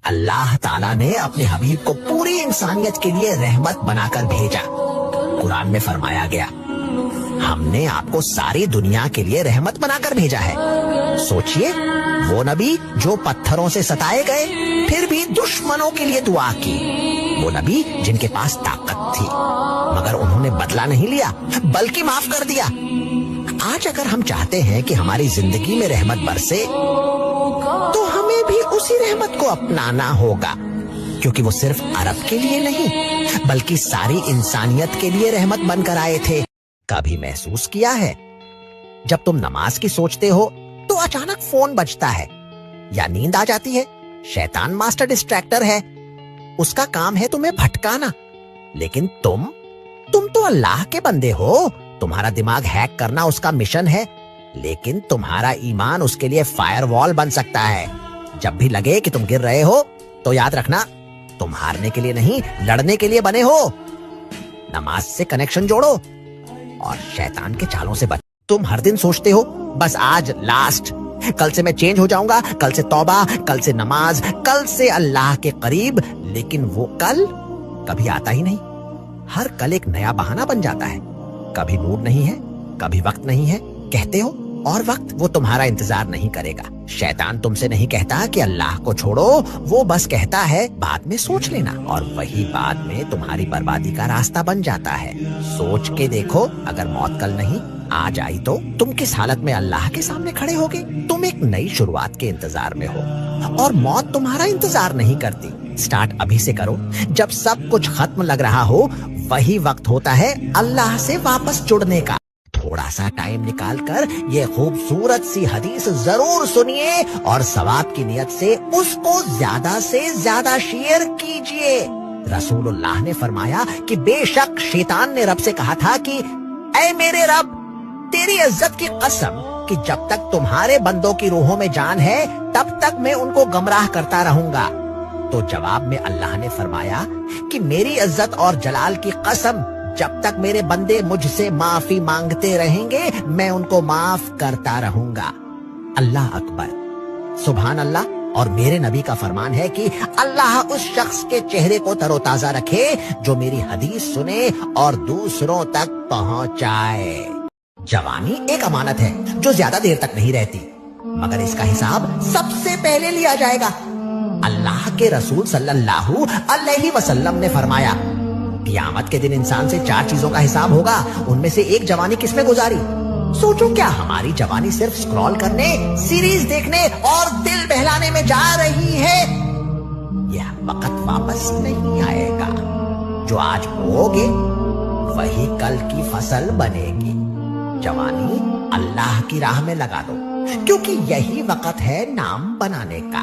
اللہ تعالیٰ نے اپنے حبیب کو پوری انسانیت کے لیے رحمت بنا کر بھیجا. قرآن میں فرمایا گیا ہم نے آپ کو ساری دنیا کے لیے رحمت بنا کر بھیجا ہے. سوچئے وہ نبی جو پتھروں سے ستائے گئے پھر بھی دشمنوں کے لیے دعا کی. وہ نبی جن کے پاس طاقت تھی مگر انہوں نے بدلہ نہیں لیا بلکہ معاف کر دیا. آج اگر ہم چاہتے ہیں کہ ہماری زندگی میں رحمت برسے تو ہمیں بھی اسی رحمت کو اپنانا ہوگا, کیونکہ وہ صرف عرب کے لیے نہیں بلکہ ساری انسانیت کے لیے رحمت بن کر آئے تھے. کبھی محسوس کیا ہے جب تم نماز کی سوچتے ہو تو اچانک فون بجتا ہے یا نیند آ جاتی ہے؟ شیطان ماسٹر ڈسٹریکٹر ہے, اس کا کام ہے تمہیں بھٹکانا. لیکن تم تو اللہ کے بندے ہو, تمہارا دماغ ہیک کرنا اس کا مشن ہے, لیکن تمہارا ایمان اس کے لیے فائر وال بن سکتا ہے. جب بھی لگے کہ تم گر رہے ہو تو یاد رکھنا تم ہارنے کے لیے نہیں لڑنے کے لیے بنے ہو. نماز سے کنیکشن جوڑو اور شیطان کے چالوں سے بچ. تم ہر دن سوچتے ہو بس آج لاسٹ, کل سے میں چینج ہو جاؤں گا, کل سے توبہ, کل سے نماز, کل سے اللہ کے قریب. لیکن وہ کل کبھی آتا ہی نہیں. ہر کل ایک نیا بہانہ بن جاتا ہے. کبھی موڈ نہیں ہے, کبھی وقت نہیں ہے کہتے ہو, اور وقت وہ تمہارا انتظار نہیں کرے گا. شیطان تم سے نہیں کہتا کہ اللہ کو چھوڑو, وہ بس کہتا ہے بعد میں سوچ لینا, اور وہی بعد میں تمہاری بربادی کا راستہ بن جاتا ہے. سوچ کے دیکھو اگر موت کل نہیں آج آئی تو تم کس حالت میں اللہ کے سامنے کھڑے ہوگے. تم ایک نئی شروعات کے انتظار میں ہو اور موت تمہارا انتظار نہیں کرتی. سٹارٹ ابھی سے کرو. جب سب کچھ ختم لگ رہا ہو وہی وقت ہوتا ہے اللہ سے واپس جڑنے کا. تھوڑا سا ٹائم نکال کر یہ خوبصورت سی حدیث ضرور سنیے اور ثواب کی نیت سے اس کو زیادہ سے زیادہ شیئر کیجئے. رسول اللہ نے فرمایا کہ بے شک شیطان نے رب سے کہا تھا کہ اے میرے رب تیری عزت کی قسم کہ جب تک تمہارے بندوں کی روحوں میں جان ہے تب تک میں ان کو گمراہ کرتا رہوں گا. تو جواب میں اللہ نے فرمایا کہ میری عزت اور جلال کی قسم جب تک میرے بندے مجھ سے معافی مانگتے رہیں گے میں ان کو معاف کرتا رہوں گا. اللہ اکبر, سبحان اللہ. اور میرے نبی کا فرمان ہے کہ اللہ اس شخص کے چہرے کو تر و تازہ رکھے جو میری حدیث سنے اور دوسروں تک پہنچائے. جوانی ایک امانت ہے جو زیادہ دیر تک نہیں رہتی مگر اس کا حساب سب سے پہلے لیا جائے گا. اللہ کے رسول صلی اللہ علیہ وسلم نے فرمایا قیامت کے دن انسان سے 4 چیزوں کا حساب ہوگا, ان میں سے ایک جوانی کس میں گزاری. سوچو کیا ہماری جوانی صرف سکرول کرنے, سیریز دیکھنے اور دل بہلانے میں جا رہی ہے؟ یہ وقت واپس نہیں آئے گا. جو آج بوؤگے وہی کل کی فصل بنے گی. جوانی اللہ کی راہ میں لگا دو کیونکہ یہی وقت ہے نام بنانے کا,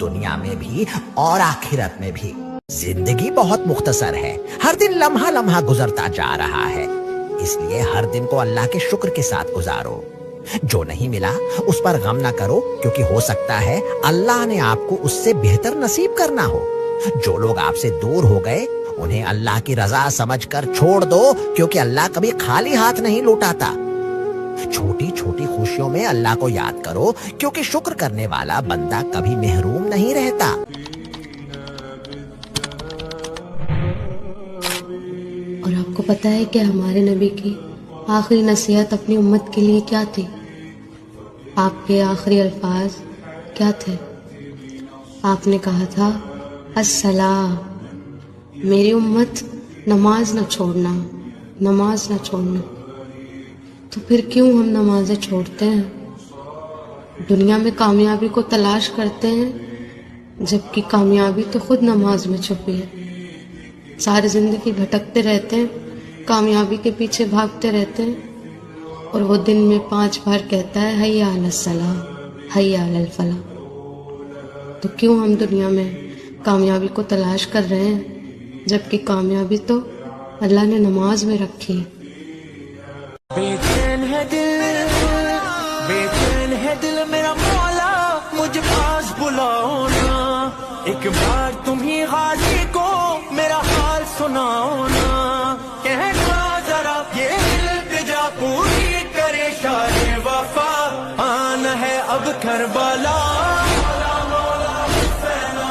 دنیا میں بھی اور آخرت میں بھی. زندگی بہت مختصر ہے, ہر دن لمحہ لمحہ گزرتا جا رہا ہے, اس لیے ہر دن کو اللہ کے شکر کے ساتھ گزارو. جو نہیں ملا اس پر غم نہ کرو کیونکہ ہو سکتا ہے اللہ نے آپ کو اس سے بہتر نصیب کرنا ہو. جو لوگ آپ سے دور ہو گئے انہیں اللہ کی رضا سمجھ کر چھوڑ دو کیونکہ اللہ کبھی خالی ہاتھ نہیں لوٹاتا. چھوٹی چھوٹی خوشیوں میں اللہ کو یاد کرو کیونکہ شکر کرنے والا بندہ کبھی محروم نہیں رہتا. اور آپ کو پتہ ہے کہ ہمارے نبی کی آخری نصیحت اپنی امت کے لیے کیا تھی؟ آپ کے آخری الفاظ کیا تھے؟ آپ نے کہا تھا الصلاۃ. میری امت نماز نہ چھوڑنا, نماز نہ چھوڑنا. تو پھر کیوں ہم نمازیں چھوڑتے ہیں؟ دنیا میں کامیابی کو تلاش کرتے ہیں جبکہ کامیابی تو خود نماز میں چھپی ہے. ساری زندگی بھٹکتے رہتے ہیں, کامیابی کے پیچھے بھاگتے رہتے ہیں, اور وہ دن میں 5 بار کہتا ہے حی علی الصلاۃ حی علی الفلاح. تو کیوں ہم دنیا میں کامیابی کو تلاش کر رہے ہیں جبکہ کامیابی تو اللہ نے نماز میں رکھی ہے. بے چین ہے دل میرا مولا, مجھ پاس بلاؤ نا, ایک بار تم ہی غازی کو میرا حال سناؤ نا. کہنا ذرا یہ دل تجا پوری کرے شان وفا, آنا ہے اب کربلا. مولا مولا حسینا